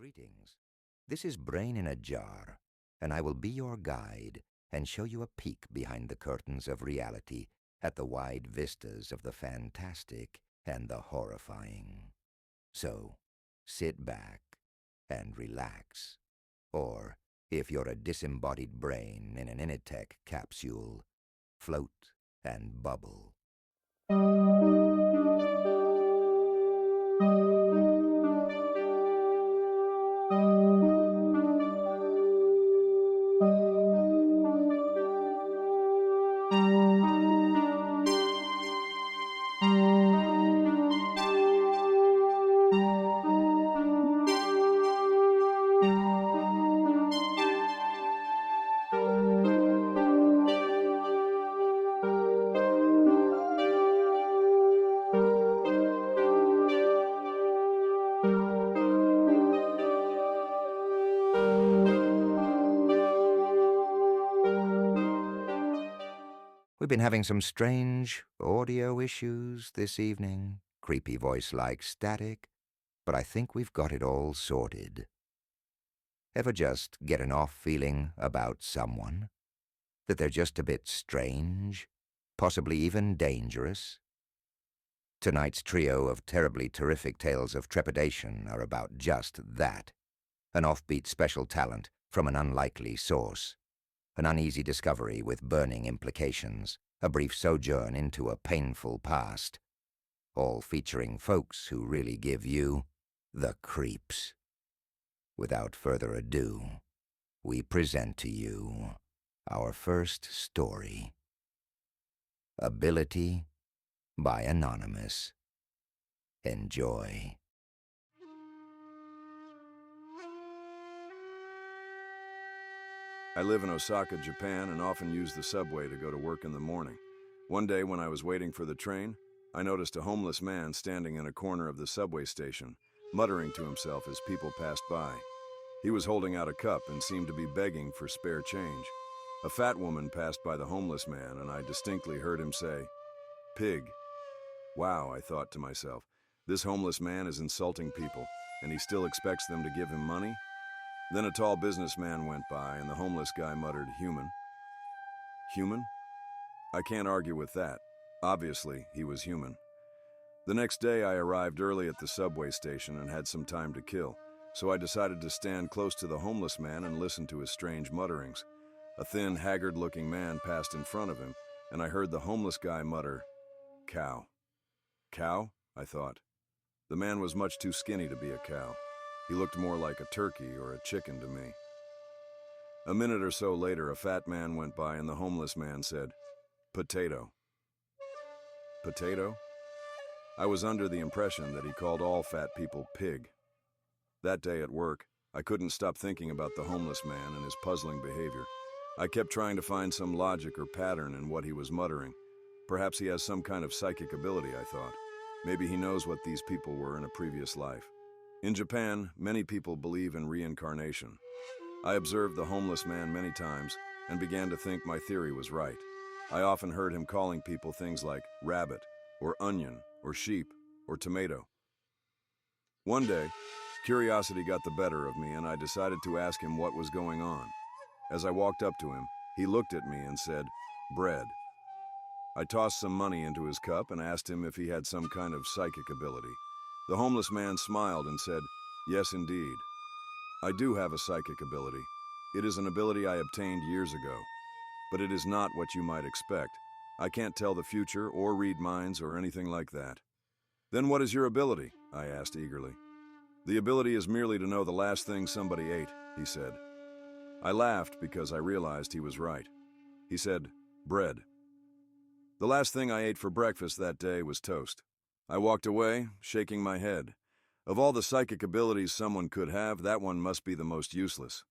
Greetings. This is Brain in a Jar, and I will be your guide and show you a peek behind the curtains of reality at the wide vistas of the fantastic and the horrifying. So, sit back and relax. Or, if you're a disembodied brain in an Initech capsule, float and bubble. We've been having some strange audio issues this evening. Creepy voice like static, but I think we've got it all sorted. Ever just get an off feeling about someone? That they're just a bit strange? Possibly even dangerous? Tonight's trio of terribly terrific tales of trepidation are about just that. An offbeat special talent from an unlikely source. An uneasy discovery with burning implications, a brief sojourn into a painful past, all featuring folks who really give you the creeps. Without further ado, we present to you our first story. Ability by Anonymous. Enjoy. I live in Osaka, Japan, and often use the subway to go to work in the morning. One day, when I was waiting for the train, I noticed a homeless man standing in a corner of the subway station, muttering to himself as people passed by. He was holding out a cup and seemed to be begging for spare change. A fat woman passed by the homeless man, and I distinctly heard him say, "Pig." Wow, I thought to myself, this homeless man is insulting people, and he still expects them to give him money? Then a tall businessman went by, and the homeless guy muttered, "Human." Human? I can't argue with that. Obviously, he was human. The next day, I arrived early at the subway station and had some time to kill, so I decided to stand close to the homeless man and listen to his strange mutterings. A thin, haggard-looking man passed in front of him, and I heard the homeless guy mutter, "Cow." Cow? I thought. The man was much too skinny to be a cow. He looked more like a turkey or a chicken to me. A minute or so later, a fat man went by and the homeless man said, "Potato." Potato? I was under the impression that he called all fat people pig. That day at work, I couldn't stop thinking about the homeless man and his puzzling behavior. I kept trying to find some logic or pattern in what he was muttering. Perhaps he has some kind of psychic ability, I thought. Maybe he knows what these people were in a previous life. In Japan, many people believe in reincarnation. I observed the homeless man many times and began to think my theory was right. I often heard him calling people things like rabbit, or onion, or sheep, or tomato. One day, curiosity got the better of me and I decided to ask him what was going on. As I walked up to him, he looked at me and said, "Bread." I tossed some money into his cup and asked him if he had some kind of psychic ability. The homeless man smiled and said, "Yes, indeed. I do have a psychic ability. It is an ability I obtained years ago. But it is not what you might expect. I can't tell the future or read minds or anything like that." "Then what is your ability?" I asked eagerly. "The ability is merely to know the last thing somebody ate," he said. I laughed because I realized he was right. He said, "Bread." The last thing I ate for breakfast that day was toast. I walked away, shaking my head. Of all the psychic abilities someone could have, that one must be the most useless.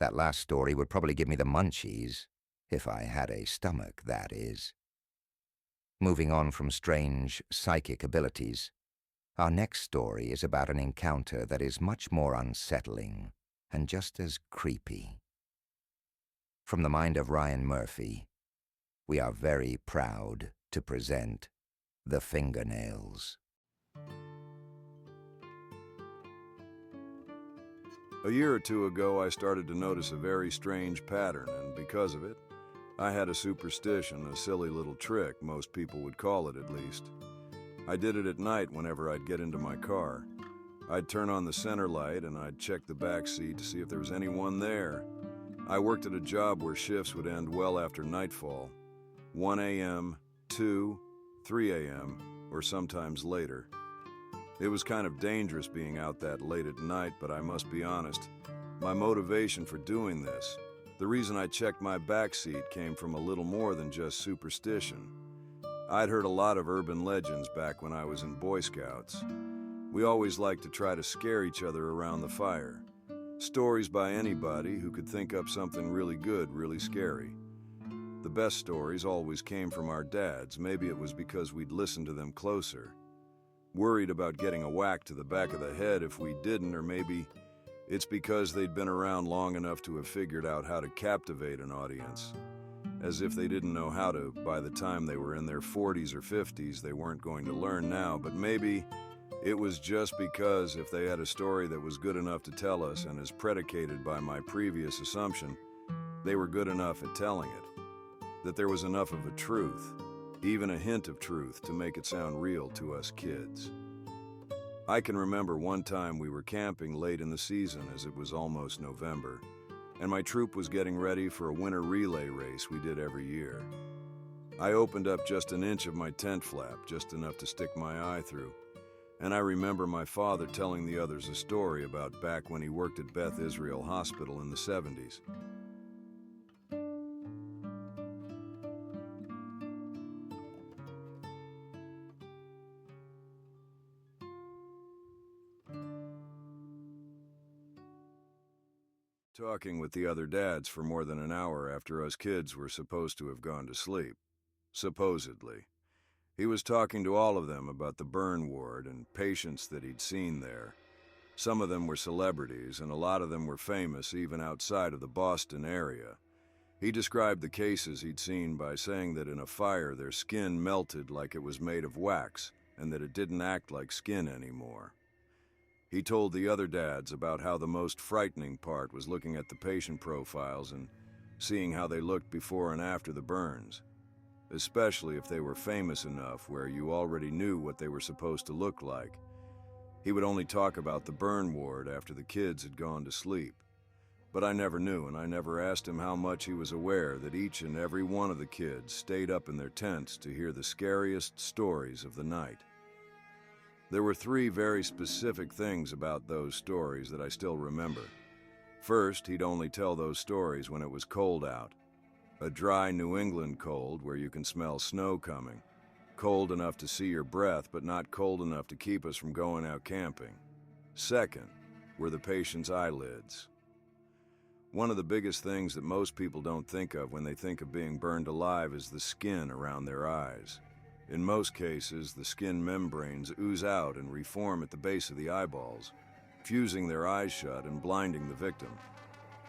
That last story would probably give me the munchies, if I had a stomach, that is. Moving on from strange psychic abilities, our next story is about an encounter that is much more unsettling and just as creepy. From the mind of Ryan Murphy, we are very proud to present The Fingernails. A year or two ago, I started to notice a very strange pattern, and because of it, I had a superstition, a silly little trick, most people would call it at least. I did it at night whenever I'd get into my car. I'd turn on the center light and I'd check the back seat to see if there was anyone there. I worked at a job where shifts would end well after nightfall, 1 a.m., 2, 3 a.m., or sometimes later. It was kind of dangerous being out that late at night, but I must be honest, my motivation for doing this, the reason I checked my back seat, came from a little more than just superstition. I'd heard a lot of urban legends back when I was in Boy Scouts. We always liked to try to scare each other around the fire. Stories by anybody who could think up something really good, really scary. The best stories always came from our dads. Maybe it was because we'd listened to them closer. Worried about getting a whack to the back of the head if we didn't, or maybe it's because they'd been around long enough to have figured out how to captivate an audience. As if they didn't know how to by the time they were in their 40s or 50s, they weren't going to learn now, but maybe it was just because if they had a story that was good enough to tell us and is predicated by my previous assumption, they were good enough at telling it. That there was enough of a truth, even a hint of truth, to make it sound real to us kids. I can remember one time we were camping late in the season as it was almost November, and my troop was getting ready for a winter relay race we did every year. I opened up just an inch of my tent flap, just enough to stick my eye through, and I remember my father telling the others a story about back when he worked at Beth Israel Hospital in the 70s. Talking with the other dads for more than an hour after us kids were supposed to have gone to sleep. Supposedly. He was talking to all of them about the burn ward and patients that he'd seen there. Some of them were celebrities, and a lot of them were famous even outside of the Boston area. He described the cases he'd seen by saying that in a fire their skin melted like it was made of wax, and that it didn't act like skin anymore. He told the other dads about how the most frightening part was looking at the patient profiles and seeing how they looked before and after the burns, especially if they were famous enough where you already knew what they were supposed to look like. He would only talk about the burn ward after the kids had gone to sleep. But I never knew, and I never asked him how much he was aware that each and every one of the kids stayed up in their tents to hear the scariest stories of the night. There were 3 very specific things about those stories that I still remember. First, he'd only tell those stories when it was cold out. A dry New England cold where you can smell snow coming. Cold enough to see your breath, but not cold enough to keep us from going out camping. Second, were the patient's eyelids. One of the biggest things that most people don't think of when they think of being burned alive is the skin around their eyes. In most cases, the skin membranes ooze out and reform at the base of the eyeballs, fusing their eyes shut and blinding the victim.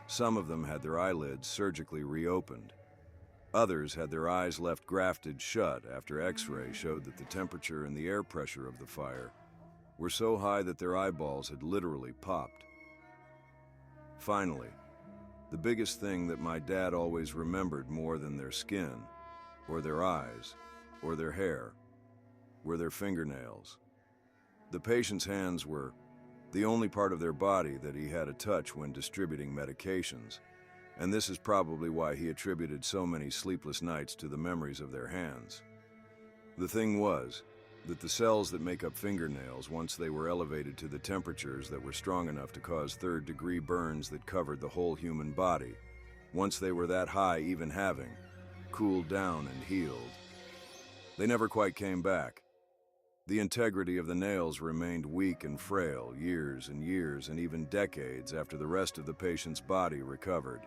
Some of them had their eyelids surgically reopened. Others had their eyes left grafted shut after X-ray showed that the temperature and the air pressure of the fire were so high that their eyeballs had literally popped. Finally, the biggest thing that my dad always remembered more than their skin, or their eyes, or their hair, were their fingernails. The patient's hands were the only part of their body that he had to touch when distributing medications, and this is probably why he attributed so many sleepless nights to the memories of their hands. The thing was that the cells that make up fingernails, once they were elevated to the temperatures that were strong enough to cause third-degree burns that covered the whole human body, once they were that high even having, cooled down and healed, they never quite came back. The integrity of the nails remained weak and frail years and years and even decades after the rest of the patient's body recovered.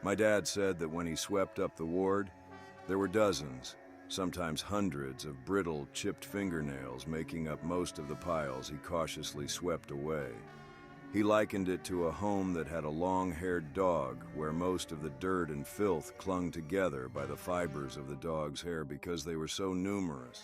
My dad said that when he swept up the ward, there were dozens, sometimes hundreds of brittle, chipped fingernails making up most of the piles he cautiously swept away. He likened it to a home that had a long-haired dog where most of the dirt and filth clung together by the fibers of the dog's hair because they were so numerous.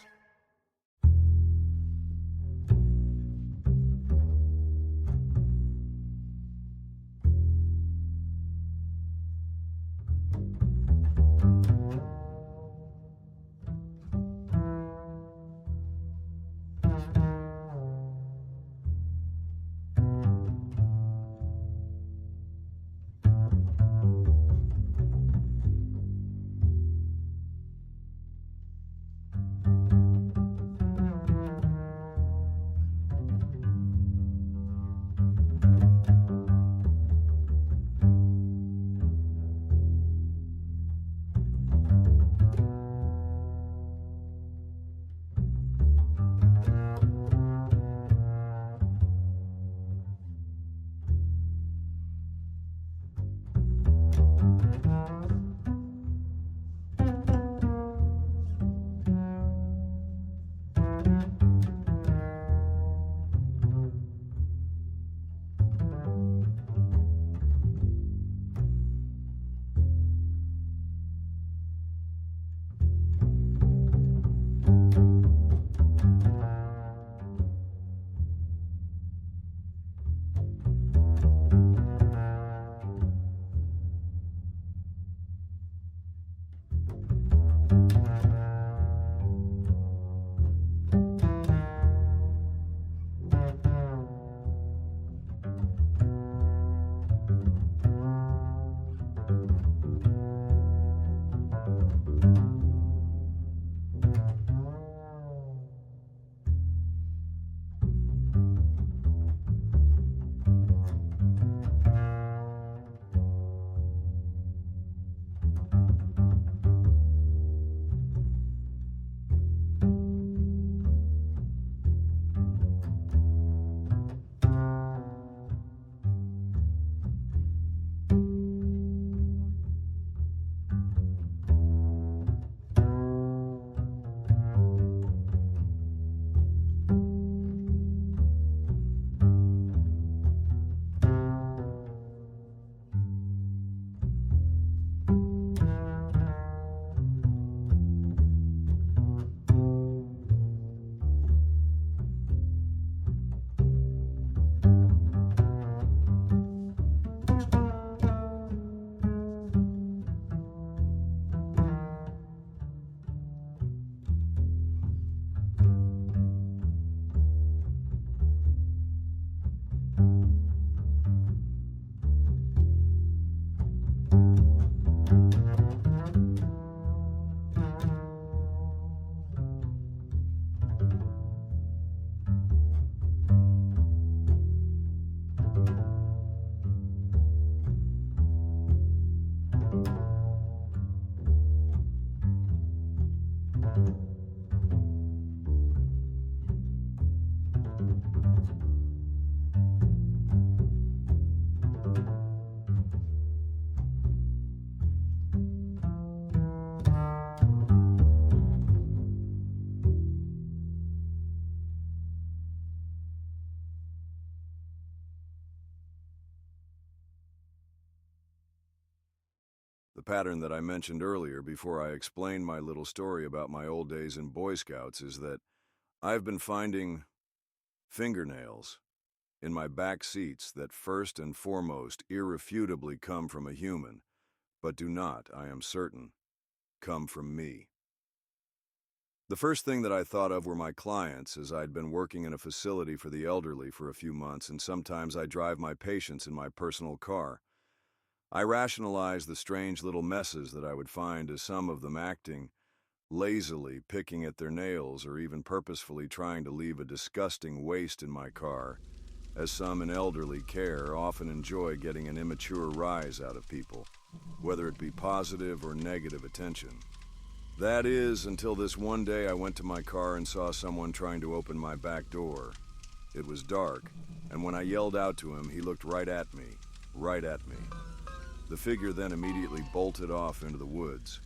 The pattern that I mentioned earlier before I explained my little story about my old days in Boy Scouts is that I've been finding fingernails in my back seats that first and foremost irrefutably come from a human, but do not, I am certain, come from me. The first thing that I thought of were my clients, as I'd been working in a facility for the elderly for a few months, and sometimes I drive my patients in my personal car. I rationalized the strange little messes that I would find as some of them acting lazily, picking at their nails, or even purposefully trying to leave a disgusting waste in my car, as some in elderly care often enjoy getting an immature rise out of people, whether it be positive or negative attention. That is, until this one day I went to my car and saw someone trying to open my back door. It was dark, and when I yelled out to him, he looked right at me. Right at me. The figure then immediately bolted off into the woods.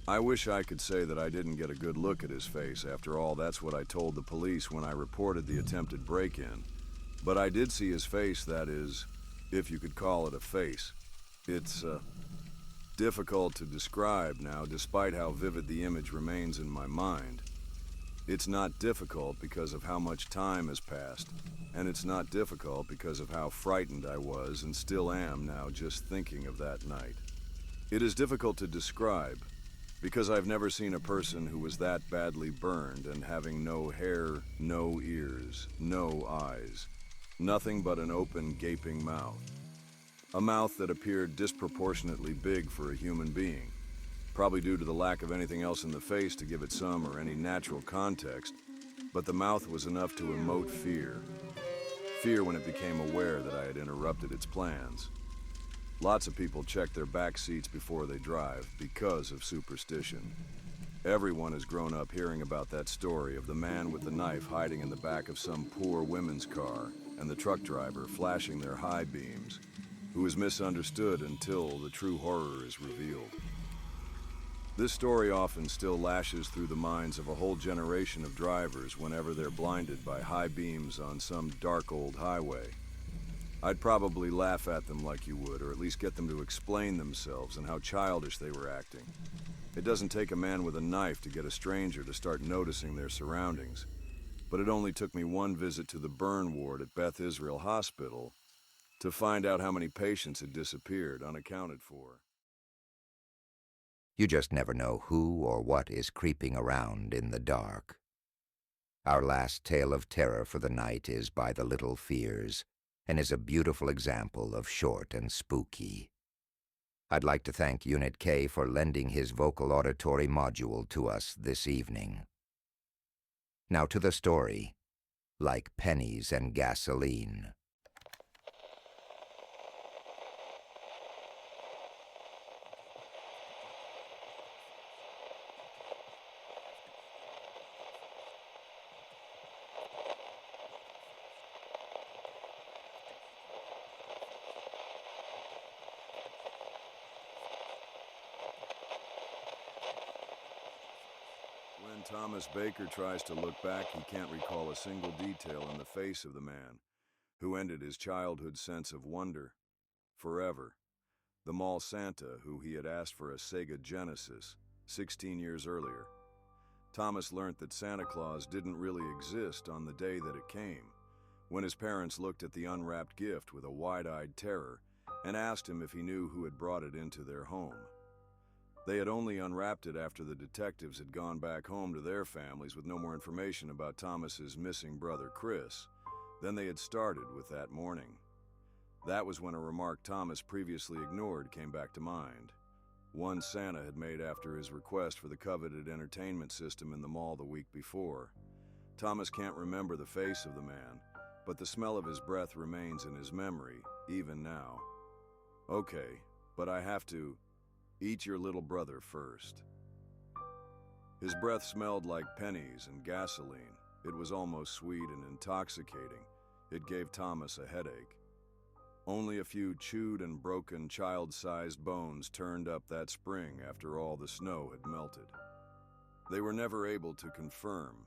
I wish I could say that I didn't get a good look at his face. After all, that's what I told the police when I reported the attempted break-in. But I did see his face, that is, if you could call it a face. It's, difficult to describe now, despite how vivid the image remains in my mind. It's not difficult because of how much time has passed, and it's not difficult because of how frightened I was and still am now just thinking of that night. It is difficult to describe because I've never seen a person who was that badly burned and having no hair, no ears, no eyes, nothing but an open, gaping mouth. A mouth that appeared disproportionately big for a human being, probably due to the lack of anything else in the face to give it some or any natural context, but the mouth was enough to emote fear. Fear when it became aware that I had interrupted its plans. Lots of people check their back seats before they drive because of superstition. Everyone has grown up hearing about that story of the man with the knife hiding in the back of some poor women's car and the truck driver flashing their high beams, who is misunderstood until the true horror is revealed. This story often still lashes through the minds of a whole generation of drivers whenever they're blinded by high beams on some dark old highway. I'd probably laugh at them like you would, or at least get them to explain themselves and how childish they were acting. It doesn't take a man with a knife to get a stranger to start noticing their surroundings, but it only took me one visit to the burn ward at Beth Israel Hospital to find out how many patients had disappeared unaccounted for. You just never know who or what is creeping around in the dark. Our last tale of terror for the night is by the Little Fears, and is a beautiful example of short and spooky. I'd like to thank Unit K for lending his vocal auditory module to us this evening. Now to the story, Like Pennies and Gasoline. When Thomas Baker tries to look back, he can't recall a single detail in the face of the man who ended his childhood sense of wonder forever. The mall Santa who he had asked for a Sega Genesis 16 years earlier. Thomas learnt that Santa Claus didn't really exist on the day that it came, when his parents looked at the unwrapped gift with a wide-eyed terror and asked him if he knew who had brought it into their home. They had only unwrapped it after the detectives had gone back home to their families with no more information about Thomas's missing brother Chris than they had started with that morning. That was when a remark Thomas previously ignored came back to mind. One Santa had made after his request for the coveted entertainment system in the mall the week before. Thomas can't remember the face of the man, but the smell of his breath remains in his memory, even now. Okay, but I have to eat your little brother first. His breath smelled like pennies and gasoline. It was almost sweet and intoxicating. It gave Thomas a headache. Only a few chewed and broken child-sized bones turned up that spring after all the snow had melted. They were never able to confirm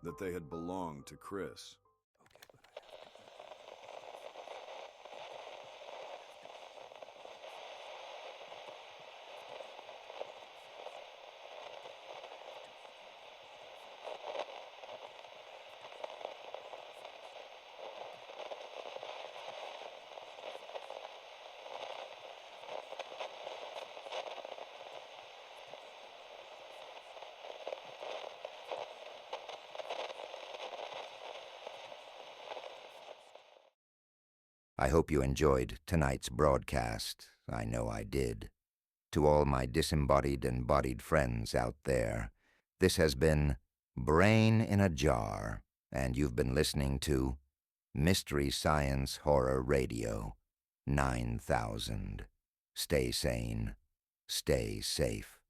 that they had belonged to Chris. I hope you enjoyed tonight's broadcast. I know I did. To all my disembodied and bodied friends out there, this has been Brain in a Jar, and you've been listening to Mystery Science Horror Radio 9000. Stay sane, stay safe.